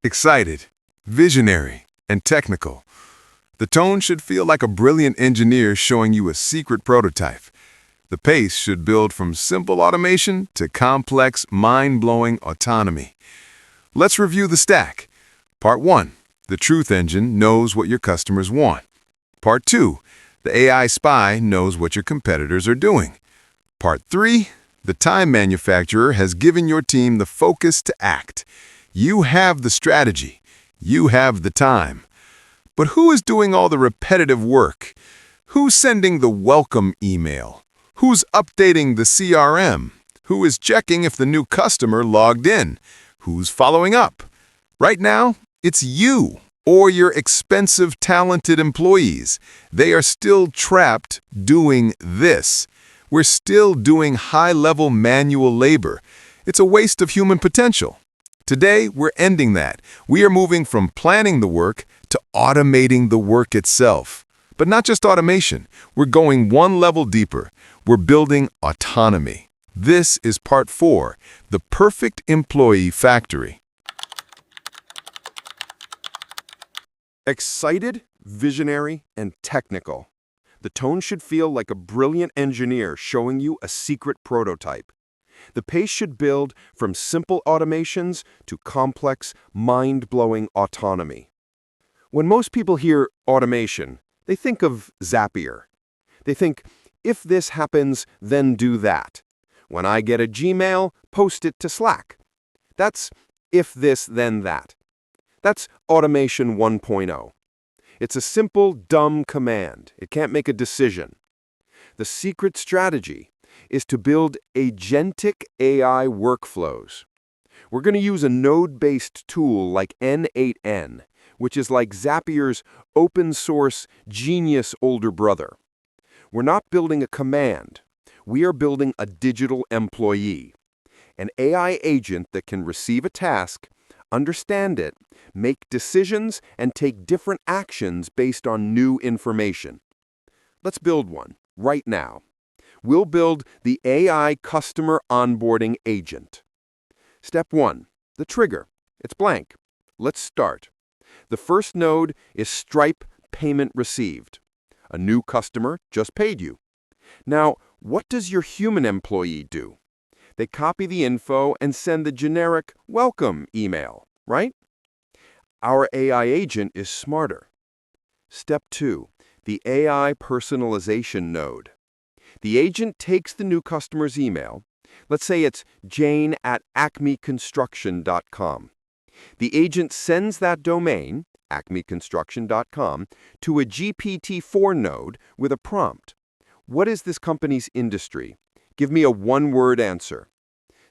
Excited, visionary, and technical. The tone should feel like a brilliant engineer showing you a secret prototype. The pace should build from simple automation to complex, mind-blowing autonomy. Let's review the stack. Part 1. The truth engine knows what your customers want. Part 2. The AI spy knows what your competitors are doing. Part 3. The time manufacturer has given your team the focus to act. You have the strategy. You have the time. But who is doing all the repetitive work? Who's sending the welcome email? Who's updating the CRM? Who is checking if the new customer logged in? Who's following up? Right now, it's you or your expensive, talented employees. They are still trapped doing this. We're still doing high-level manual labor. It's a waste of human potential. Today, we're ending that. We are moving from planning the work to automating the work itself. But not just automation. We're going one level deeper. We're building autonomy. This is part 4, the perfect employee factory. Excited, visionary, and technical. The tone should feel like a brilliant engineer showing you a secret prototype. The pace should build from simple automations to complex, mind-blowing autonomy. When most people hear automation, they think of Zapier. They think, if this happens, then do that. When I get a Gmail, post it to Slack. That's if this, then that. That's automation 1.0. It's a simple, dumb command. It can't make a decision. The secret strategy is to build agentic AI workflows. We're going to use a node-based tool like N8N, which is like Zapier's open-source genius older brother. We're not building a command. We are building a digital employee, an AI agent that can receive a task, understand it, make decisions, and take different actions based on new information. Let's build one right now. We'll build the AI Customer Onboarding Agent. Step 1. The trigger. It's blank. Let's start. The first node is Stripe Payment Received. A new customer just paid you. Now, what does your human employee do? They copy the info and send the generic welcome email, right? Our AI agent is smarter. Step 2. The AI Personalization Node. The agent takes the new customer's email. Let's say it's jane@acmeconstruction.com. The agent sends that domain, acmeconstruction.com, to a GPT-4 node with a prompt. What is this company's industry? Give me a one-word answer.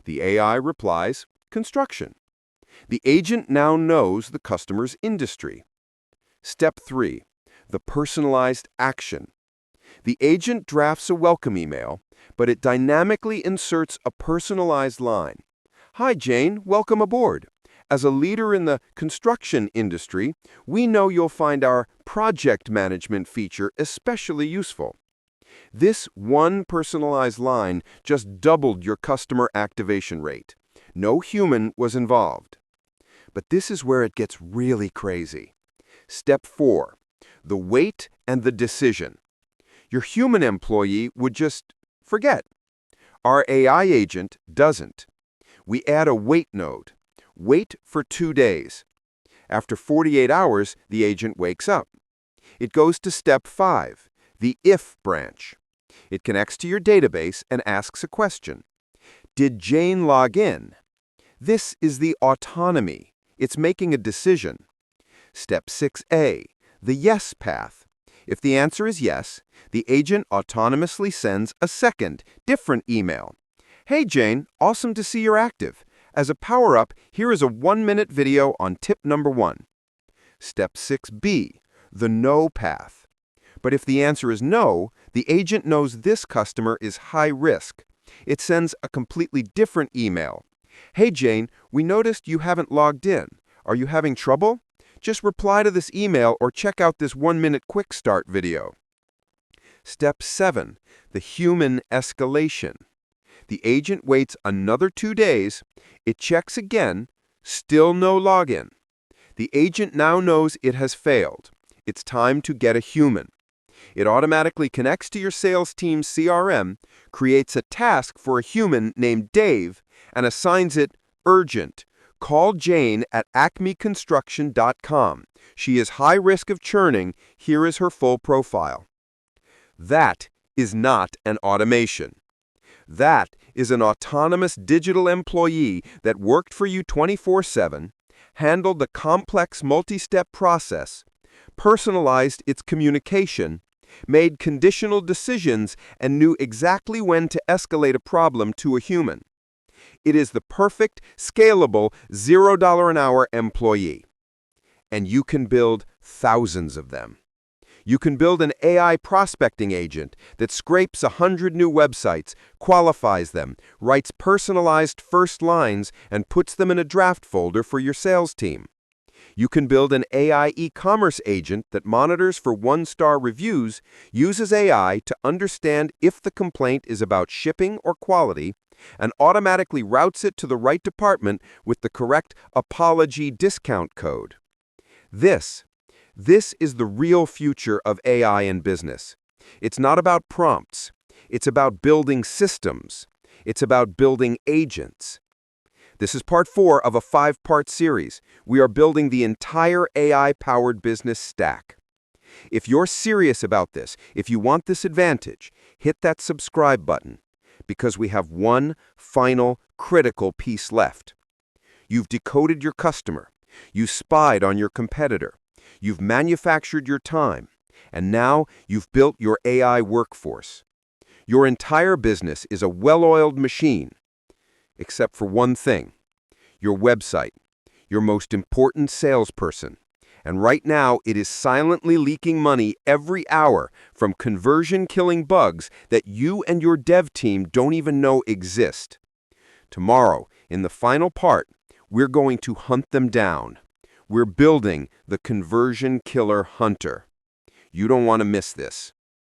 The AI replies, construction. The agent now knows the customer's industry. Step 3. The personalized action. The agent drafts a welcome email, but it dynamically inserts a personalized line. Hi, Jane, welcome aboard. As a leader in the construction industry, we know you'll find our project management feature especially useful. This one personalized line just doubled your customer activation rate. No human was involved. But this is where it gets really crazy. Step 4. The wait and the decision. Your human employee would just forget. Our AI agent doesn't. We add a wait node. Wait for 2 days. After 48 hours, the agent wakes up. It goes to step 5, the if branch. It connects to your database and asks a question. Did Jane log in? This is the autonomy. It's making a decision. Step 6a, the yes path. If the answer is yes, the agent autonomously sends a second, different email. Hey Jane, awesome to see you're active. As a power-up, here is a 1-minute video on tip number 1. Step 6b, the no path. But if the answer is no, the agent knows this customer is high risk. It sends a completely different email. Hey Jane, we noticed you haven't logged in. Are you having trouble? Just reply to this email or check out this 1-minute quick start video. Step 7, the human escalation. The agent waits another 2 days. It checks again. Still no login. The agent now knows it has failed. It's time to get a human. It automatically connects to your sales team's CRM, creates a task for a human named Dave, and assigns it urgent. Call Jane at acmeconstruction.com. She is high risk of churning. Here is her full profile. That is not an automation. That is an autonomous digital employee that worked for you 24/7, handled the complex multi-step process, personalized its communication, made conditional decisions, and knew exactly when to escalate a problem to a human. It is the perfect, scalable, $0 an hour employee. And you can build thousands of them. You can build an AI prospecting agent that scrapes 100 new websites, qualifies them, writes personalized first lines, and puts them in a draft folder for your sales team. You can build an AI e-commerce agent that monitors for one-star reviews, uses AI to understand if the complaint is about shipping or quality, and automatically routes it to the right department with the correct apology discount code. This is the real future of AI in business. It's not about prompts. It's about building systems. It's about building agents. This is part 4 of a 5-part series. We are building the entire AI-powered business stack. If you're serious about this, if you want this advantage, hit that subscribe button, because we have one final critical piece left. You've decoded your customer. You spied on your competitor. You've manufactured your time. And now you've built your AI workforce. Your entire business is a well-oiled machine, except for one thing: your website, your most important salesperson. And right now, it is silently leaking money every hour from conversion-killing bugs that you and your dev team don't even know exist. Tomorrow, in the final part, we're going to hunt them down. We're building the conversion killer hunter. You don't want to miss this.